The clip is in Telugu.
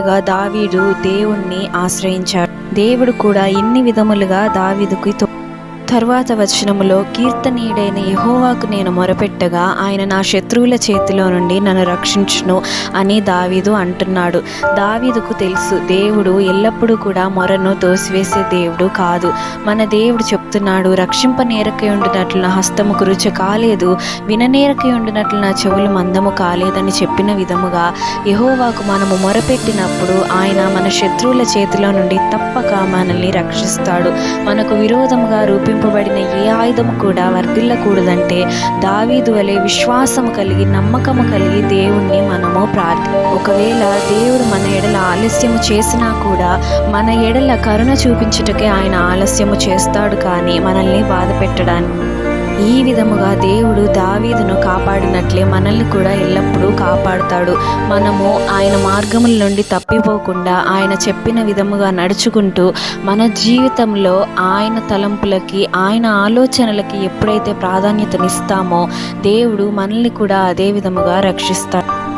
దావీదు దేవుణ్ణి ఆశ్రయించాడు. దేవుడు కూడా ఇన్ని విధములుగా దావీదుకి తరువాత వచనములో, కీర్తనీయుడైన యెహోవాకు నేను మొరపెట్టగా ఆయన నా శత్రువుల చేతిలో నుండి నన్ను రక్షించును అని దావీదు అంటున్నాడు. దావీదుకు తెలుసు, దేవుడు ఎల్లప్పుడూ కూడా మొరను తోసివేసే దేవుడు కాదు. మన దేవుడు చెప్తున్నాడు, రక్షింపనేరకై ఉండినట్లు నా హస్తము కురుచ కాలేదు, విననేరకై ఉండినట్లు నా చెవులు మందము కాలేదని చెప్పిన విధముగా యెహోవాకు మనము మొరపెట్టినప్పుడు ఆయన మన శత్రువుల చేతిలో నుండి తప్పక మనల్ని రక్షిస్తాడు. మనకు విరోధముగా రూపింపబడిన ఏ ఆయుధము కూడా వర్ధిల్లకూడదంటే దావీదు వలె విశ్వాసము కలిగి నమ్మకము కలిగి దేవుణ్ణి మనము ఒకవేళ దేవుడు మన ఎడల ఆలస్యము చేసినా కూడా మన ఎడల కరుణ చూపించుటకే ఆయన ఆలస్యము చేస్తాడు కానీ మనల్ని బాధ పెట్టడానికి. ఈ విధముగా దేవుడు దావీదును కాపాడినట్లే మనల్ని కూడా ఎల్లప్పుడూ కాపాడుతాడు. మనము ఆయన మార్గముల నుండి తప్పిపోకుండా ఆయన చెప్పిన విధముగా నడుచుకుంటూ మన జీవితంలో ఆయన తలంపులకి, ఆయన ఆలోచనలకి ఎప్పుడైతే ప్రాధాన్యతనిస్తామో దేవుడు మనల్ని కూడా అదే విధముగా రక్షిస్తాడు.